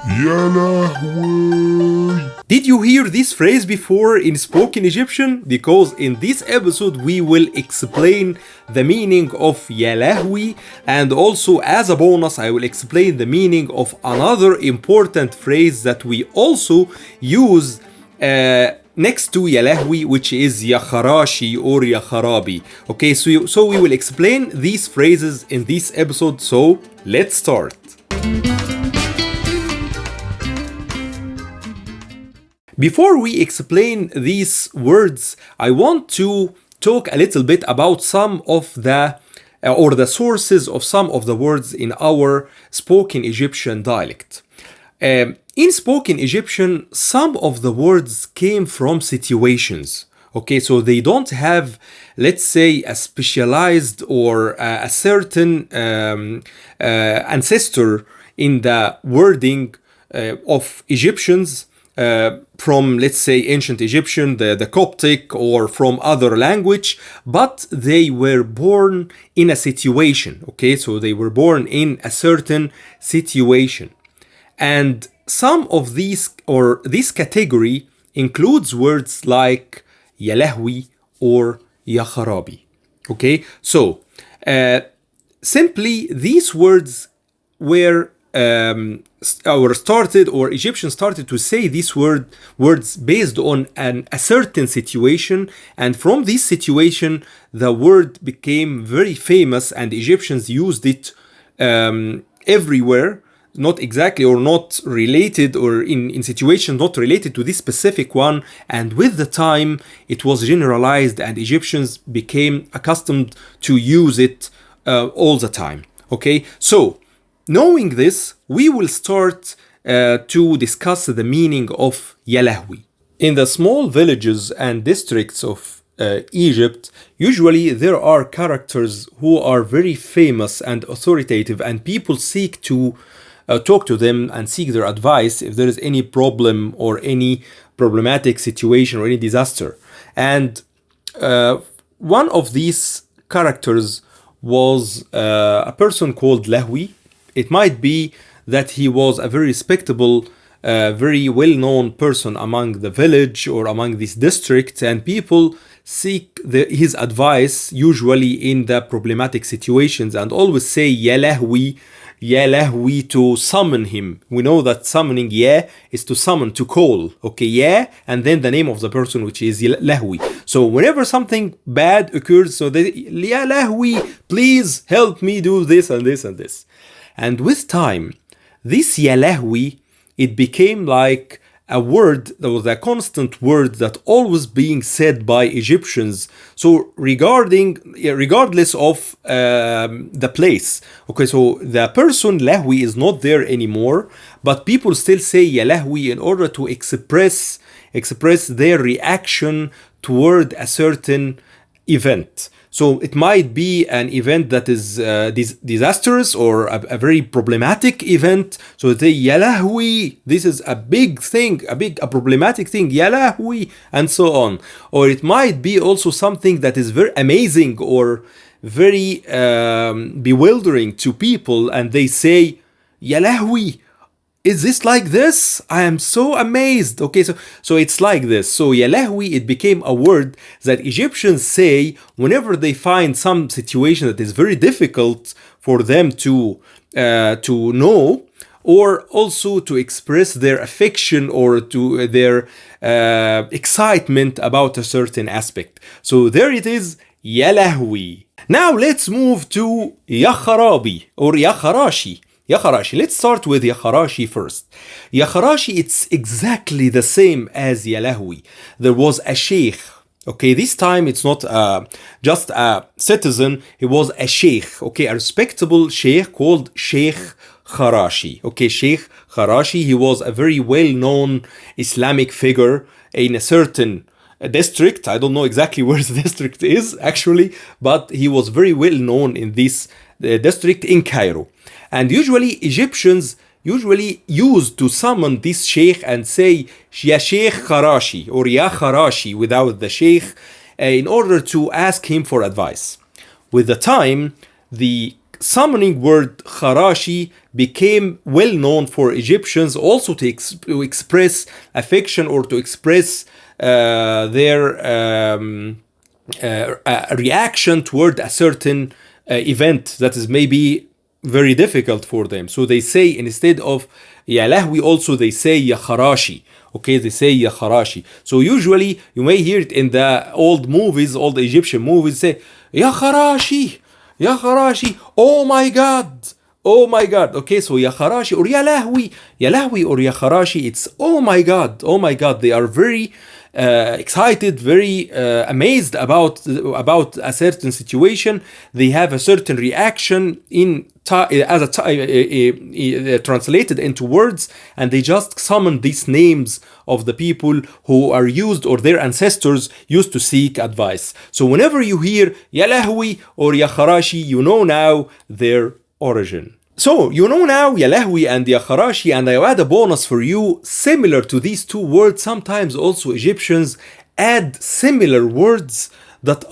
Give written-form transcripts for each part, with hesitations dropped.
يلهوي. Did you hear this phrase before in spoken Egyptian? Because in this episode we will explain the meaning of yalahwy, and also as a bonus I will explain the meaning of another important phrase that we also use next to yalahwy, which is yakarashi or yakarabi. Okay, so we will explain these phrases in this episode, so let's start. Before we explain these words, I want to talk a little bit about some of the sources of some of the words in our spoken Egyptian dialect. In spoken Egyptian, some of the words came from situations. Okay, so they don't have, let's say, a specialized or a certain ancestor in the wording of Egyptians. From, let's say, ancient Egyptian, the Coptic, or from other language, but they were born in a situation. Okay, so they were born in a certain situation. And some of these, or this category, includes words like yalahwy or yakharabi. Okay, so simply these words were Egyptians started to say these words based on a certain situation, and from this situation the word became very famous and Egyptians used it everywhere, not exactly or not related, or in situations not related to this specific one, and with the time it was generalized and Egyptians became accustomed to use it all the time. Okay, so knowing this, we will start to discuss the meaning of yalahwy. In the small villages and districts of Egypt, usually there are characters who are very famous and authoritative, and people seek to talk to them and seek their advice if there is any problem or any problematic situation or any disaster. And one of these characters was a person called LAHWY. It might be that he was a very respectable, very well-known person among the village or among this district, and people seek his advice usually in the problematic situations and always say yalahwy to summon him. We know that summoning is to summon, to call. Okay, and then the name of the person, which is LAHWY. So whenever something bad occurs, so they LAHWY, please help me do this and this and this. And with time, this yalahwy, it became like a word that was a constant word that always being said by Egyptians. So regardless of the place. Okay, so the person LAHWY is not there anymore, but people still say yalahwy in order to express their reaction toward a certain event. So it might be an event that is disastrous or a very problematic event. So they yalahwy, this is a big thing, a problematic thing, yalahwy, and so on. Or it might be also something that is very amazing or very bewildering to people, and they say yalahwy. Is this like this? I am so amazed. Okay, so it's like this. So yalahwy, it became a word that Egyptians say whenever they find some situation that is very difficult for them to know, or also to express their affection or to their excitement about a certain aspect. So there it is, yalahwy. Now let's move to yakharabi or yakharashi. Yakarashi. Let's start with Yakarashi first. Yakarashi, it's exactly the same as yalahwy. There was a sheikh. Okay, this time it's not just a citizen, he was a sheikh. Okay, a respectable sheikh called Sheikh Kharashi. Okay, Sheikh Kharashi, he was a very well-known Islamic figure in a certain district. I don't know exactly where the district is actually, but he was very well known in this district in Cairo. And usually Egyptians used to summon this sheikh and say ya Sheikh Kharashi or ya Kharashi without the sheikh in order to ask him for advice. With the time, the summoning word kharashi became well known for Egyptians also to express affection or to express their reaction toward a certain event that is maybe very difficult for them. So they say, instead of yalahwy, also they say yakharashi. Okay, they say yakharashi. So usually you may hear it in the old movies, all the Egyptian movies, say yakharashi, yakharashi, oh my god, oh my god. Okay, so yakharashi or yalahwy, yalahwy or yakharashi, it's oh my god, oh my god. They are very excited, very amazed about a certain situation. They have a certain reaction translated into words, and they just summon these names of the people who are used or their ancestors used to seek advice. So whenever you hear yalahwy or yakharashi, you know now their origin. So, you know now yalahwy and yakharashi, and I add a bonus for you. Similar to these two words, sometimes also Egyptians add similar words that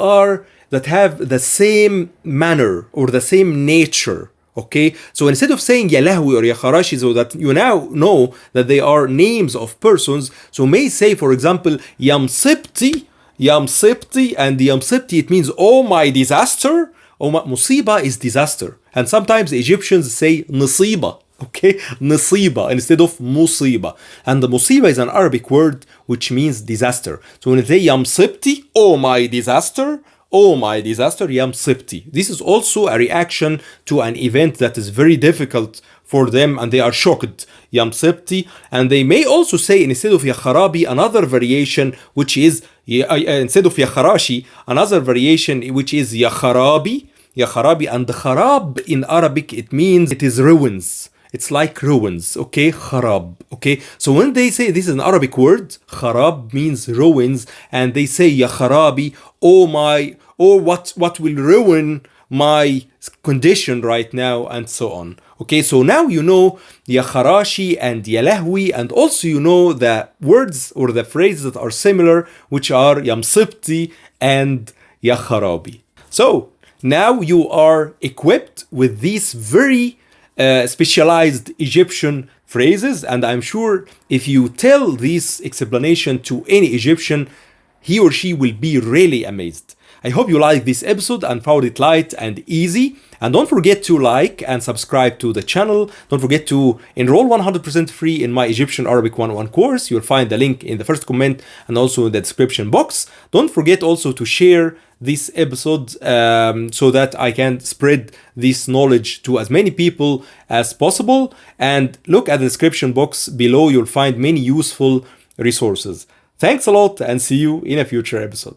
have the same manner or the same nature. Okay, so instead of saying yalahwy or yakharashi, so that you now know that they are names of persons, so may say, for example, yamsibti, and yamsibti, it means oh my disaster. Oh, musiba is disaster. And sometimes Egyptians say nasiba, okay? Nasiba instead of musiba. And the musiba is an Arabic word which means disaster. So when they say yamsibti, oh my disaster, yamsibti. This is also a reaction to an event that is very difficult for them and they are shocked. Yamsibti. And they may also say, instead of yakharabi, another variation which is instead of yakharashi, another variation which is yakharabi, and the kharab in Arabic, it means it is ruins. It's like ruins, okay? Kharab, okay? So when they say, this is an Arabic word, kharab means ruins, and they say yakharabi, what will ruin my condition right now, and so on. Okay, so now you know yakharashi and yalahwy, and also you know the words or the phrases that are similar, which are yamsibti and yakharabi. So now you are equipped with these very specialized Egyptian phrases, and I'm sure if you tell this explanation to any Egyptian, he or she will be really amazed. I hope you liked this episode and found it light and easy. And don't forget to like and subscribe to the channel. Don't forget to enroll 100% free in my Egyptian Arabic 101 course. You'll find the link in the first comment and also in the description box. Don't forget also to share this episode so that I can spread this knowledge to as many people as possible. And look at the description box below. You'll find many useful resources. Thanks a lot and see you in a future episode.